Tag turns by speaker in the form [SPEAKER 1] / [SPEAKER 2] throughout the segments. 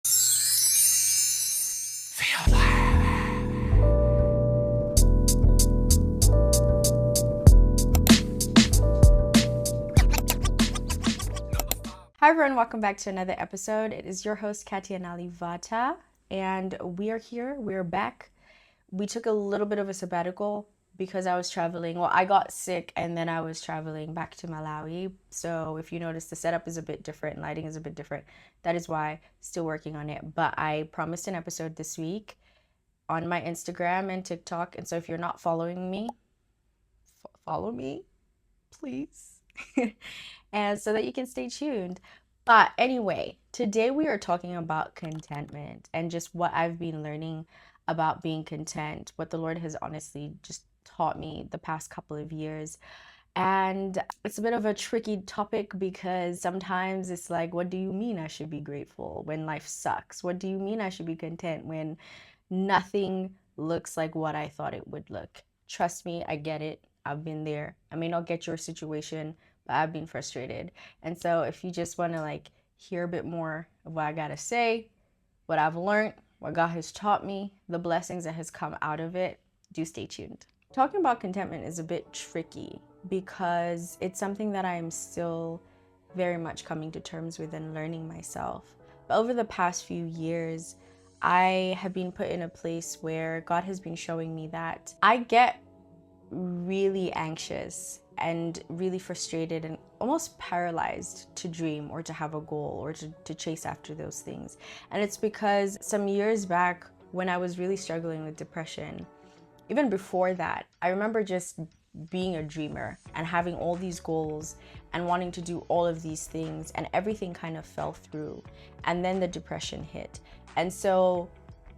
[SPEAKER 1] Hi everyone, welcome back to another episode. It is your host Katia Nalivata, and we are here. We're back. We took a little bit of a sabbatical because I was traveling. Well, I got sick and then I was traveling back to Malawi. So if you notice, the setup is a bit different, lighting is a bit different. That is why still working on it. But I promised an episode this week on my Instagram and TikTok. And so if you're not following me, follow me, please. And so that you can stay tuned. But anyway, today we are talking about contentment and just what I've been learning about being content, what the Lord has honestly just taught me the past couple of years. And it's a bit of a tricky topic because sometimes it's like, what do you mean I should be grateful when life sucks? What do you mean I should be content when nothing looks like what I thought it would look? Trust me, I get it. I've been there. I may not get your situation, but I've been frustrated. And so if you just want to hear a bit more of what I got to say, what I've learned, what God has taught me, the blessings that has come out of it, do stay tuned. Talking about contentment is a bit tricky because it's something that I'm still very much coming to terms with and learning myself. But over the past few years, I have been put in a place where God has been showing me that I get really anxious and really frustrated and almost paralyzed to dream or to have a goal or to chase after those things. And it's because some years back when I was really struggling with depression, even before that, I remember just being a dreamer and having all these goals and wanting to do all of these things, and everything kind of fell through. And then the depression hit. And so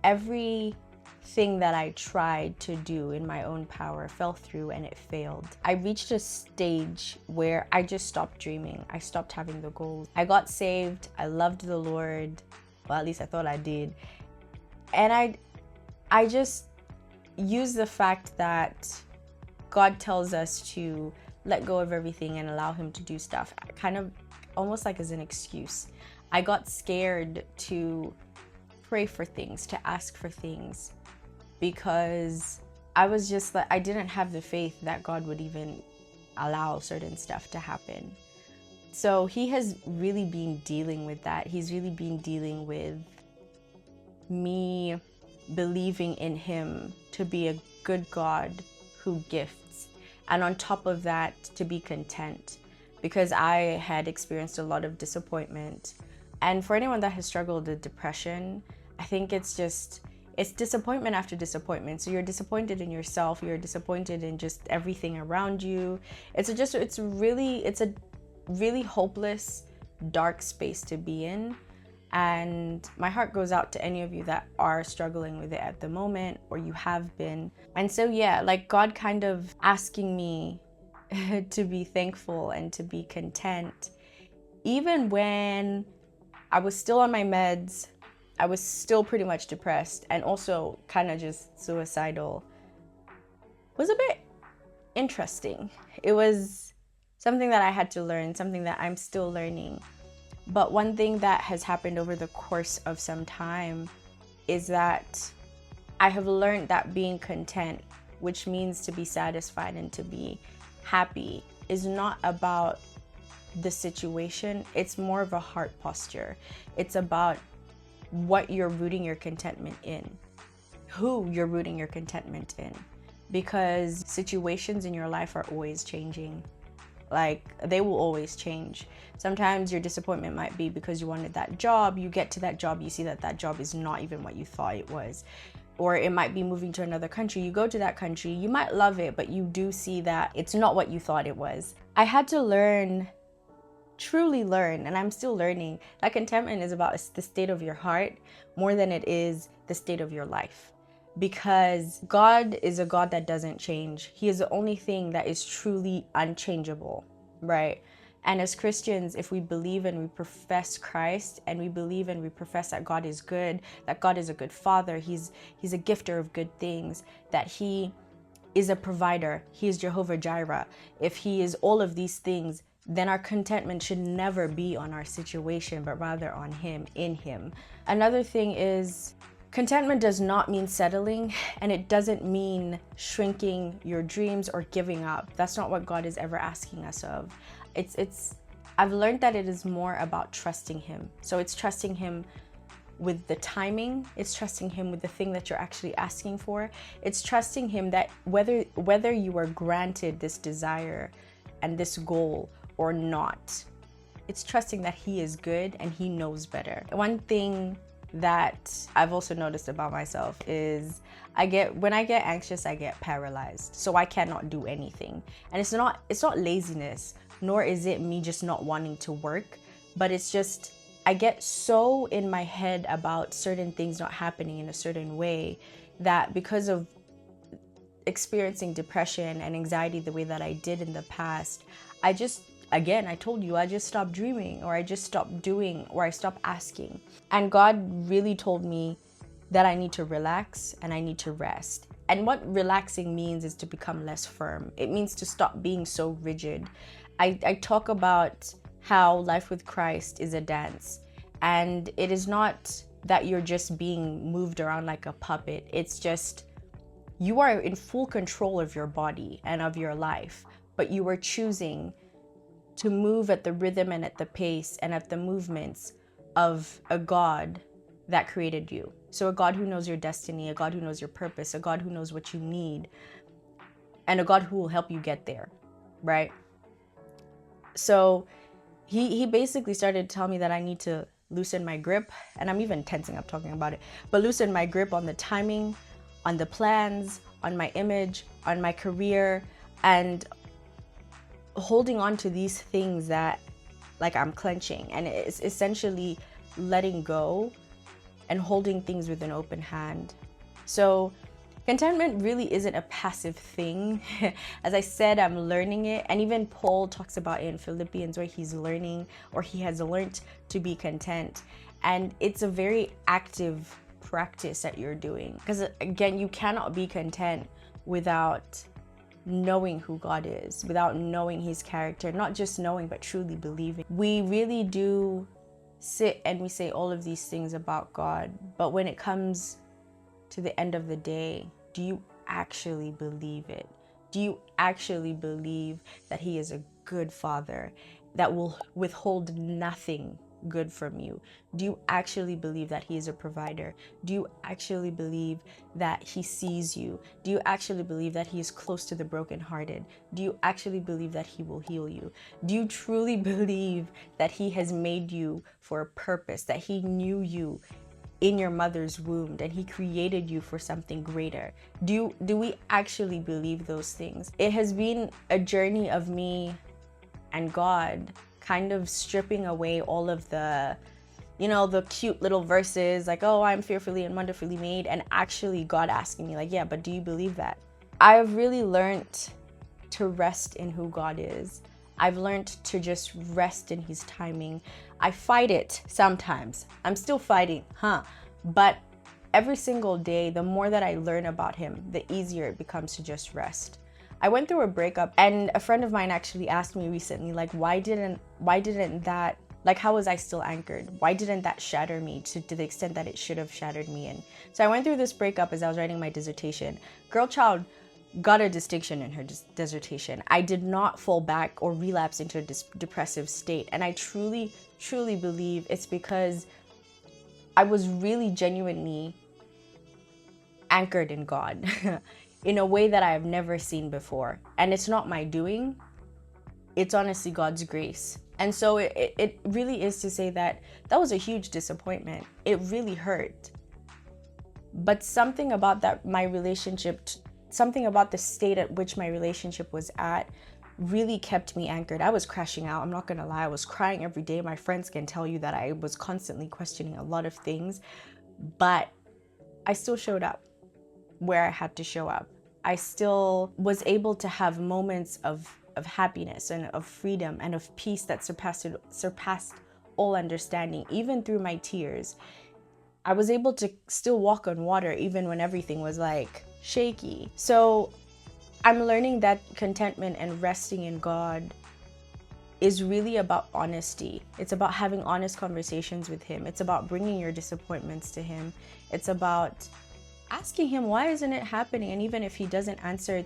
[SPEAKER 1] everything that I tried to do in my own power fell through and it failed. I reached a stage where I just stopped dreaming. I stopped having the goals. I got saved. I loved the Lord. Well, at least I thought I did. And I just used the fact that God tells us to let go of everything and allow Him to do stuff, kind of almost like as an excuse. I got scared to pray for things, to ask for things, because I was just like, I didn't have the faith that God would even allow certain stuff to happen. So He has really been dealing with that. He's really been dealing with me believing in Him to be a good God who gifts. And on top of that, to be content, because I had experienced a lot of disappointment. And for anyone that has struggled with depression, I think it's disappointment after disappointment. So you're disappointed in yourself, you're disappointed in just everything around you. It's a really hopeless, dark space to be in. And my heart goes out to any of you that are struggling with it at the moment, or you have been. And so God kind of asking me to be thankful and to be content, even when I was still on my meds. I was still pretty much depressed and also kind of just suicidal. Was a bit interesting. It was something that I had to learn, something that I'm still learning. But one thing that has happened over the course of some time is that I have learned that being content, which means to be satisfied and to be happy, is not about the situation. It's more of a heart posture. It's about what you're rooting your contentment in, who you're rooting your contentment in, because situations in your life are always changing. They will always change. Sometimes your disappointment might be because you wanted that job. You get to that job, you see that job is not even what you thought it was. Or it might be moving to another country. You go to that country, you might love it, but you do see that it's not what you thought it was. I had to truly learn, and I'm still learning, that contentment is about the state of your heart more than it is the state of your life. Because God is a God that doesn't change. He is the only thing that is truly unchangeable, right? And as Christians, if we believe and we profess Christ, and we believe and we profess that God is good, that God is a good Father, He's a gifter of good things, that He is a provider, He is Jehovah Jireh. If He is all of these things, then our contentment should never be on our situation, but rather on Him, in Him. Another thing is, contentment does not mean settling, and it doesn't mean shrinking your dreams or giving up. That's not what God is ever asking us of. I've learned that it is more about trusting Him. So it's trusting Him with the timing. It's trusting Him with the thing that you're actually asking for. It's trusting Him that whether you are granted this desire and this goal or not, it's trusting that He is good and He knows better. One thing that I've also noticed about myself is when I get anxious, I get paralyzed. So I cannot do anything. And it's not laziness, nor is it me just not wanting to work, but it's just I get so in my head about certain things not happening in a certain way that because of experiencing depression and anxiety the way that I did in the past, I told you, I just stopped dreaming, or I just stopped doing, or I stopped asking. And God really told me that I need to relax and I need to rest. And what relaxing means is to become less firm. It means to stop being so rigid. I talk about how life with Christ is a dance. And it is not that you're just being moved around like a puppet. It's just you are in full control of your body and of your life, but you are choosing to move at the rhythm and at the pace and at the movements of a God that created you. So a God who knows your destiny, a God who knows your purpose, a God who knows what you need, and a God who will help you get there, right? So he basically started to tell me that I need to loosen my grip, and I'm even tensing up talking about it, but loosen my grip on the timing, on the plans, on my image, on my career, and holding on to these things that like I'm clenching. And it's essentially letting go and holding things with an open hand. So contentment really isn't a passive thing. As I said, I'm learning it. And even Paul talks about it in Philippians, where he's learning, or he has learned to be content. And it's a very active practice that you're doing. Because again, you cannot be content without knowing who God is, without knowing His character, not just knowing, but truly believing. We really do sit and we say all of these things about God, but when it comes to the end of the day, do you actually believe it? Do you actually believe that He is a good Father that will withhold nothing good from you? Do you actually believe that He is a provider? Do you actually believe that He sees you? Do you actually believe that He is close to the brokenhearted? Do you actually believe that He will heal you? Do you truly believe that He has made you for a purpose, that He knew you in your mother's womb, and He created you for something greater? Do we actually believe those things? It has been a journey of me and God kind of stripping away all of the cute little verses like, oh, I'm fearfully and wonderfully made, and actually God asking me like, yeah, but do you believe that? I've really learned to rest in who God is. I've learned to just rest in His timing. I fight it sometimes. I'm still fighting, but every single day, the more that I learn about Him, the easier it becomes to just rest. I went through a breakup, and a friend of mine actually asked me recently, like, why didn't that, like, how was I still anchored? Why didn't that shatter me to the extent that it should have shattered me? And so I went through this breakup as I was writing my dissertation. Girl child got a distinction in her dissertation. I did not fall back or relapse into a depressive state. And I truly, truly believe it's because I was really genuinely anchored in God in a way that I have never seen before. And it's not my doing, it's honestly God's grace. And so it really is to say that was a huge disappointment. It really hurt. But something about something about the state at which my relationship was at really kept me anchored. I was crashing out. I'm not gonna lie. I was crying every day. My friends can tell you that I was constantly questioning a lot of things, but I still showed up where I had to show up. I still was able to have moments of happiness and of freedom and of peace that surpassed all understanding. Even through my tears, I was able to still walk on water even when everything was like shaky. So I'm learning that contentment and resting in God is really about honesty. It's about having honest conversations with him. It's about bringing your disappointments to him. It's about asking him, why isn't it happening? And even if he doesn't answer,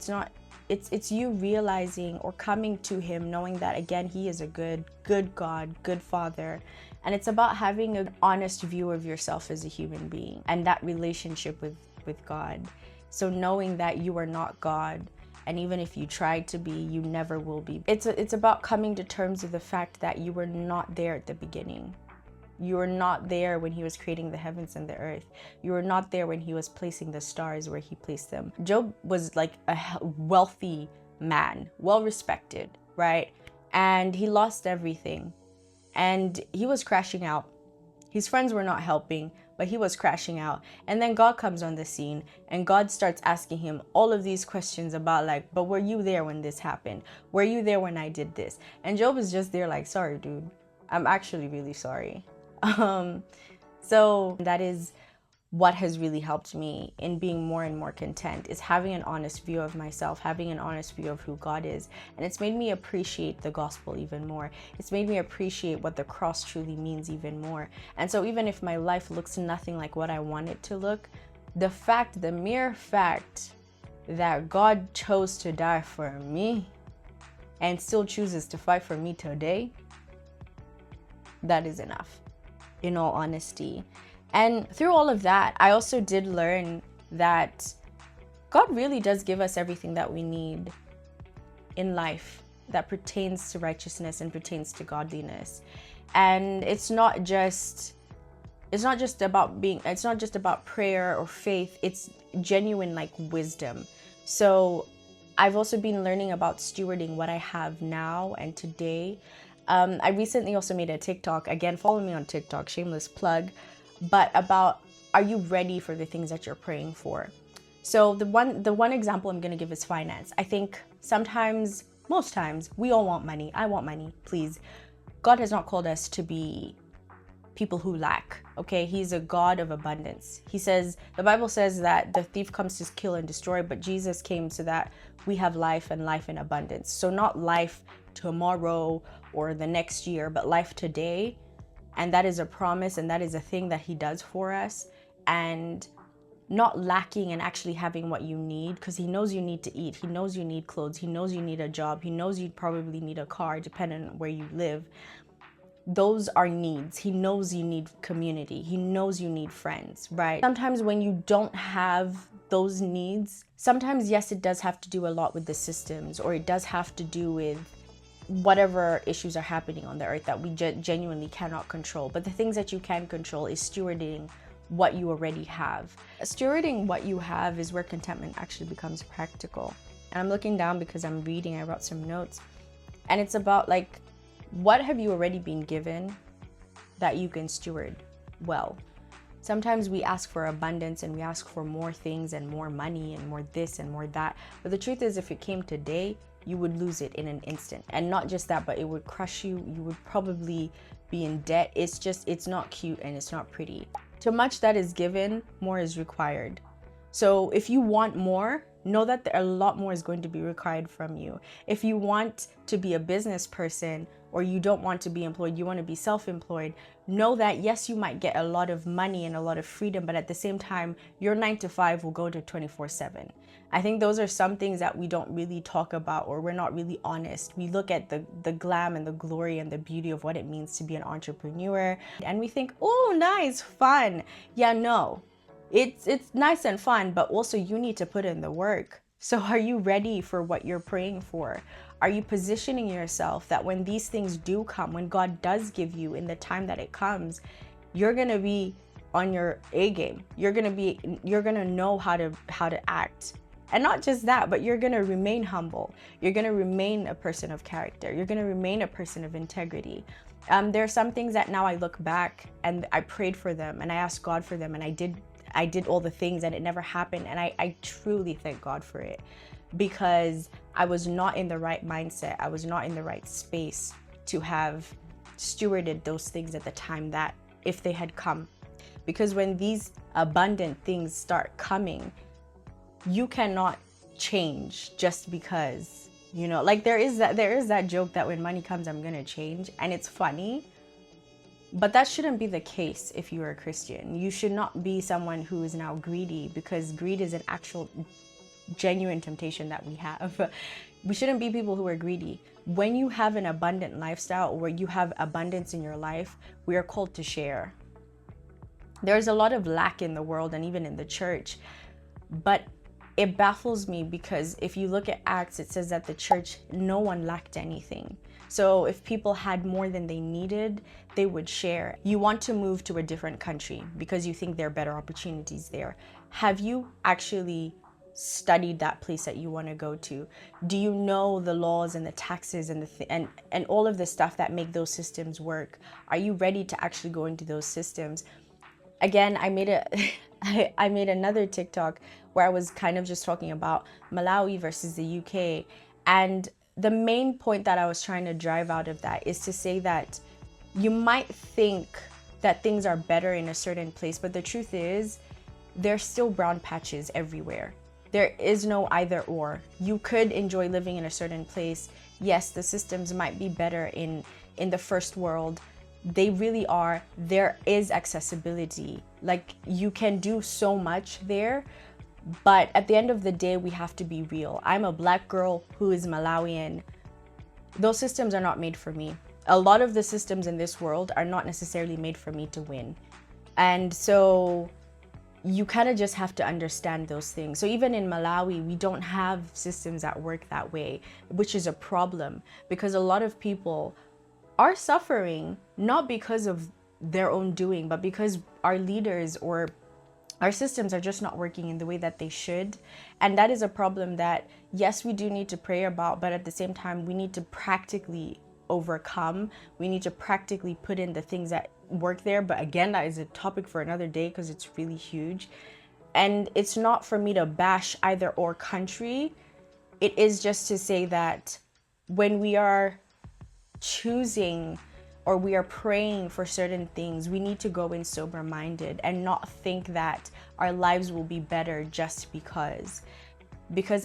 [SPEAKER 1] it's you realizing or coming to him knowing that, again, he is a good God, good Father. And it's about having an honest view of yourself as a human being and that relationship with God. So knowing that you are not God, and even if you tried to be, you never will be. It's about coming to terms with the fact that you were not there at the beginning. You were not there when he was creating the heavens and the earth. You were not there when he was placing the stars where he placed them. Job was like a wealthy man, well respected, right? And he lost everything. And he was crashing out. His friends were not helping, but he was crashing out. And then God comes on the scene, and God starts asking him all of these questions about like, but were you there when this happened? Were you there when I did this? And Job is just there like, sorry, dude. I'm actually really sorry. So that is what has really helped me in being more and more content, is having an honest view of myself, having an honest view of who God is. And it's made me appreciate the gospel even more. It's made me appreciate what the cross truly means even more. And so even if my life looks nothing like what I want it to look, the mere fact that God chose to die for me and still chooses to fight for me today, that is enough, in all honesty. And through all of that, I also did learn that God really does give us everything that we need in life that pertains to righteousness and pertains to godliness. And it's not just about prayer or faith. It's genuine like wisdom. So I've also been learning about stewarding what I have now and today. I recently also made a TikTok. Again, follow me on TikTok, shameless plug. But about, are you ready for the things that you're praying for? So the one example I'm going to give is finance. I think most times, we all want money. I want money, please. God has not called us to be people who lack, okay? He's a God of abundance. The Bible says that the thief comes to kill and destroy, but Jesus came so that we have life and life in abundance. So not life tomorrow or the next year, but life today. And that is a promise, and that is a thing that he does for us. And not lacking and actually having what you need, because he knows you need to eat. He knows you need clothes. He knows you need a job. He knows you probably need a car, depending on where you live. Those are needs. He knows you need community. He knows you need friends, right? Sometimes when you don't have those needs, sometimes, yes, it does have to do a lot with the systems, or it does have to do with whatever issues are happening on the earth that we genuinely cannot control. But the things that you can control is stewarding what you already have. Stewarding what you have is where contentment actually becomes practical. And I'm looking down because I'm reading, I wrote some notes. And it's about like, what have you already been given that you can steward well? Sometimes we ask for abundance and we ask for more things and more money and more this and more that. But the truth is, if it came today, you would lose it in an instant. And not just that, but it would crush you. You would probably be in debt. It's not cute and it's not pretty. Too much that is given, more is required. So if you want more, know that a lot more is going to be required from you. If you want to be a business person, or you don't want to be employed, you want to be self-employed, know that yes, you might get a lot of money and a lot of freedom, but at the same time, your 9 to 5 will go to 24/7. I think those are some things that we don't really talk about, or we're not really honest. We look at the glam and the glory and the beauty of what it means to be an entrepreneur, and we think, oh, nice, fun. Yeah, no, it's nice and fun, but also you need to put in the work. So are you ready for what you're praying for? Are you positioning yourself that when these things do come, when God does give you in the time that it comes, you're going to be on your A game. You're going to know how to act. And not just that, but you're going to remain humble. You're going to remain a person of character. You're going to remain a person of integrity. There are some things that now I look back and I prayed for them and I asked God for them and I did all the things and it never happened. And I truly thank God for it, because I was not in the right mindset. I was not in the right space to have stewarded those things at the time that if they had come. Because when these abundant things start coming, you cannot change just because You know, like there is that joke that when money comes, I'm gonna change, and it's funny. But that shouldn't be the case if you are a Christian. You should not be someone who is now greedy, because greed is an actual genuine temptation that we have. We shouldn't be people who are greedy. When you have an abundant lifestyle, or you have abundance in your life, we are called to share. There's a lot of lack in the world and even in the church, but it baffles me because if you look at Acts, it says that the church, no one lacked anything. So if people had more than they needed, they would share. You want to move to a different country because you think there are better opportunities there. Have you actually studied that place that you want to go to? Do you know the laws and the taxes and and all of the stuff that make those systems work? Are you ready to actually go into those systems? Again, I made another TikTok where I was kind of just talking about Malawi versus the UK. And the main point that I was trying to drive out of that is to say that you might think that things are better in a certain place, but the truth is there's still brown patches everywhere. There is no either or. You could enjoy living in a certain place. Yes, the systems might be better in the first world. They really are. There is accessibility. Like, you can do so much there. But at the end of the day, we have to be real. I'm a Black girl who is Malawian. Those systems are not made for me. A lot of the systems in this world are not necessarily made for me to win. And so you kind of just have to understand those things. So even in Malawi, we don't have systems that work that way, which is a problem, because a lot of people are suffering not because of their own doing, but because our leaders or our systems are just not working in the way that they should. And that is a problem that, yes, we do need to pray about, but at the same time, we need to practically overcome. We need to practically put in the things that work there. But again, that is a topic for another day because it's really huge. And it's not for me to bash either or country. It is just to say that when we are choosing or we are praying for certain things, we need to go in sober-minded and not think that our lives will be better just because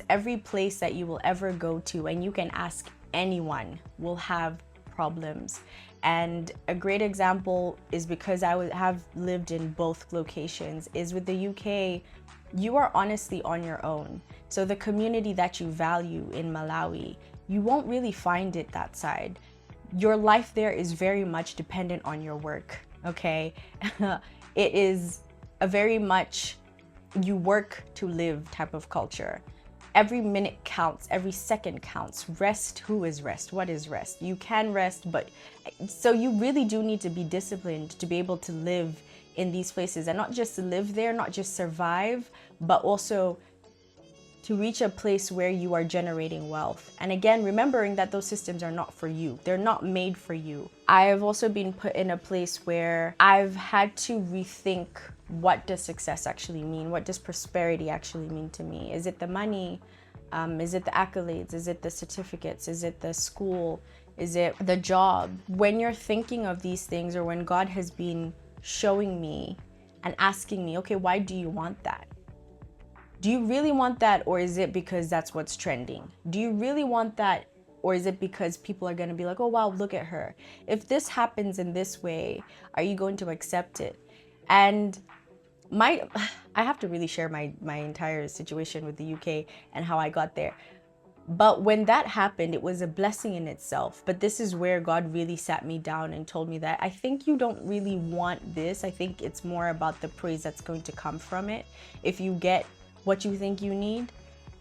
[SPEAKER 1] every place that you will ever go to, and you can ask anyone, will have problems. And a great example is, because I have lived in both locations, is with the UK, you are honestly on your own. So the community that you value in Malawi, you won't really find it that side. Your life there is very much dependent on your work, okay? It is a very much you work to live type of culture. Every minute counts, every second counts. Rest, who is rest? What is rest? You can rest, but so you really do need to be disciplined to be able to live in these places, and not just to live there, not just survive, but also to reach a place where you are generating wealth. And again, remembering that those systems are not for you. They're not made for you. I have also been put in a place where I've had to rethink, what does success actually mean? What does prosperity actually mean to me? Is it the money? Is it the accolades? Is it the certificates? Is it the school? Is it the job? When you're thinking of these things, or when God has been showing me and asking me, okay, why do you want that? Do you really want that, or is it because that's what's trending? Do you really want that, or is it because people are going to be like, oh, wow, look at her. If this happens in this way, are you going to accept it? And I have to really share my entire situation with the UK and how I got there. But when that happened, it was a blessing in itself. But this is where God really sat me down and told me that I think you don't really want this. I think it's more about the praise that's going to come from it if you get what you think you need.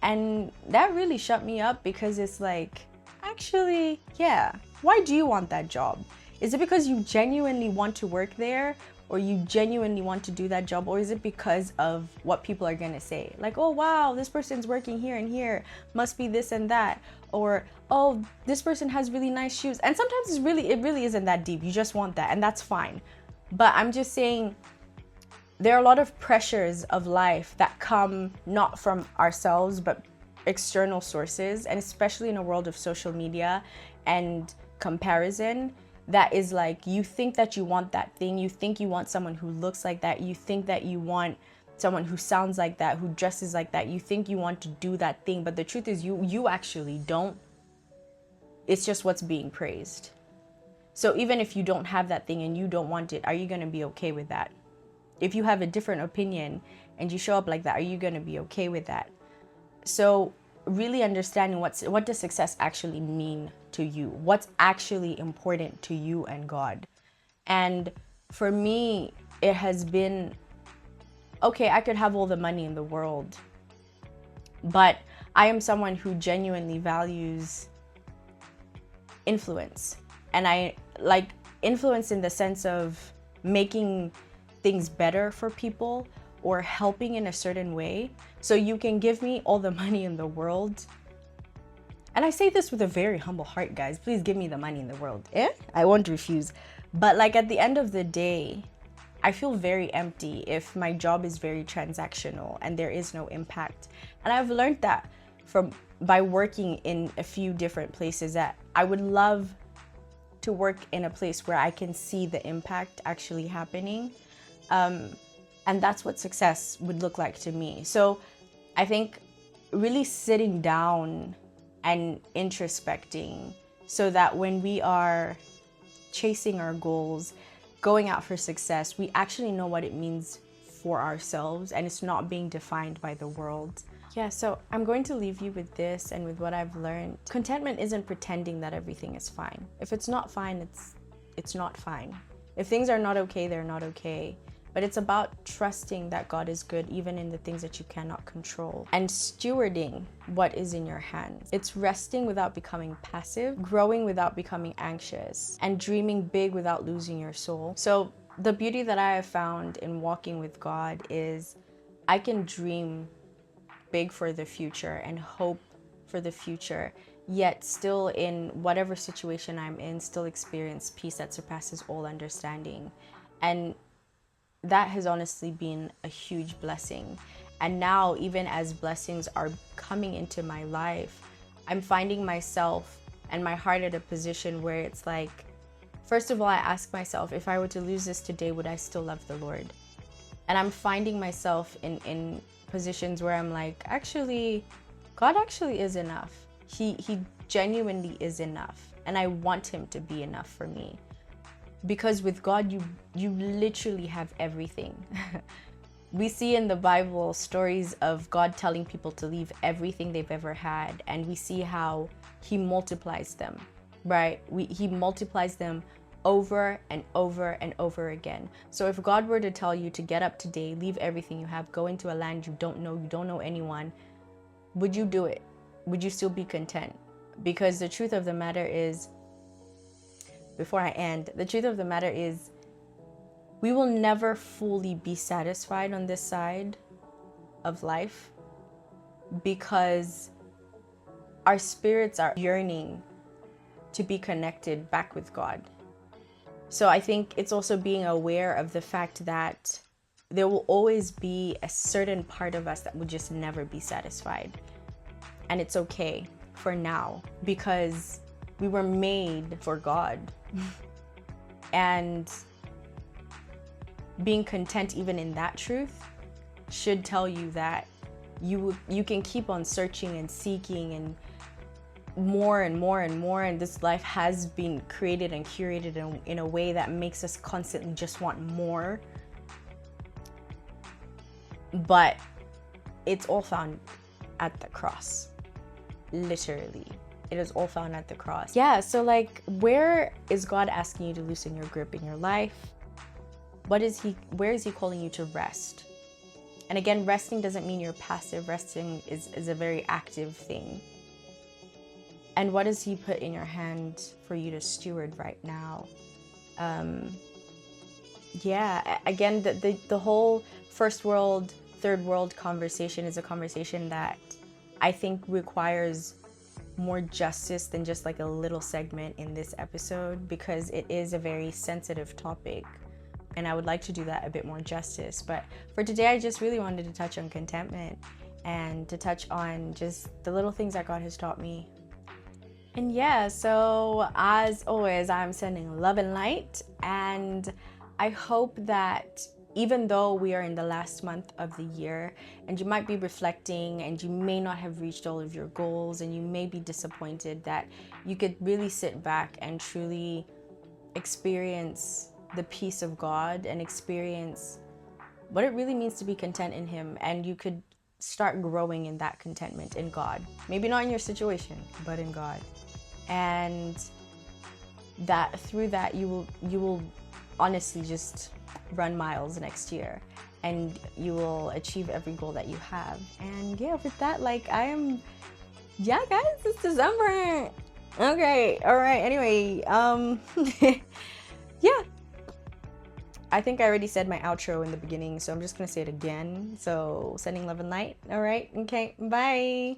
[SPEAKER 1] And that really shut me up, because it's like, actually, yeah, why do you want that job? Is it because you genuinely want to work there, or you genuinely want to do that job, or is it because of what people are gonna say? Like, oh wow, this person's working here and here, must be this and that, or oh, this person has really nice shoes. And sometimes it really isn't that deep. You just want that, and that's fine. But I'm just saying, there are a lot of pressures of life that come not from ourselves, but external sources, and especially in a world of social media and comparison, that is like, you think that you want that thing, you think you want someone who looks like that, you think that you want someone who sounds like that, who dresses like that, you think you want to do that thing, but the truth is you actually don't. It's just what's being praised. So even if you don't have that thing and you don't want it, are you going to be okay with that? If you have a different opinion and you show up like that, are you going to be okay with that? So really understanding what does success actually mean to you? What's actually important to you and God? And for me, it has been, okay, I could have all the money in the world, but I am someone who genuinely values influence. And I like influence in the sense of making things better for people or helping in a certain way. So you can give me all the money in the world. And I say this with a very humble heart, guys. Please give me the money in the world. I won't refuse. But like at the end of the day, I feel very empty if my job is very transactional and there is no impact. And I've learned that by working in a few different places, that I would love to work in a place where I can see the impact actually happening. And that's what success would look like to me. So I think really sitting down and introspecting so that when we are chasing our goals, going out for success, we actually know what it means for ourselves and it's not being defined by the world. Yeah, so I'm going to leave you with this and with what I've learned. Contentment isn't pretending that everything is fine. If it's not fine, it's not fine. If things are not okay, they're not okay. But it's about trusting that God is good even in the things that you cannot control, and stewarding what is in your hands. It's resting without becoming passive, growing without becoming anxious, and dreaming big without losing your soul. So the beauty that I have found in walking with God is I can dream big for the future and hope for the future, yet still in whatever situation I'm in, still experience peace that surpasses all understanding. And that has honestly been a huge blessing. And now, even as blessings are coming into my life, I'm finding myself and my heart at a position where it's like, first of all, I ask myself, if I were to lose this today, would I still love the Lord? And I'm finding myself in positions where I'm like, actually, God actually is enough. He genuinely is enough. And I want him to be enough for me. Because with God, you literally have everything. We see in the Bible stories of God telling people to leave everything they've ever had, and we see how he multiplies them, right? He multiplies them over and over and over again. So if God were to tell you to get up today, leave everything you have, go into a land you don't know anyone, would you do it? Would you still be content? Because the truth of the matter is, before I end, the truth of the matter is we will never fully be satisfied on this side of life because our spirits are yearning to be connected back with God. So I think it's also being aware of the fact that there will always be a certain part of us that will just never be satisfied. And it's okay for now because we were made for God. And being content even in that truth should tell you that you can keep on searching and seeking and more and more and more, and this life has been created and curated in a way that makes us constantly just want more. But it's all found at the cross. Literally. It is all found at the cross. Yeah, so like, where is God asking you to loosen your grip in your life? Where is he calling you to rest? And again, resting doesn't mean you're passive. Resting is a very active thing. And what does he put in your hand for you to steward right now? Yeah, again, the whole first world, third world conversation is a conversation that I think requires more justice than just like a little segment in this episode, because it is a very sensitive topic and I would like to do that a bit more justice. But for today, I just really wanted to touch on contentment and to touch on just the little things that God has taught me. And yeah, so as always, I'm sending love and light, and I hope that even though we are in the last month of the year and you might be reflecting and you may not have reached all of your goals and you may be disappointed, that you could really sit back and truly experience the peace of God and experience what it really means to be content in Him. And you could start growing in that contentment in God. Maybe not in your situation, but in God. And that through that you will honestly just run miles next year, and you will achieve every goal that you have. And yeah, with that, like, yeah guys, it's December. Okay, all right, anyway, yeah, I think I already said my outro in the beginning, so I'm just gonna say it again. So sending love and light. All right, okay, bye.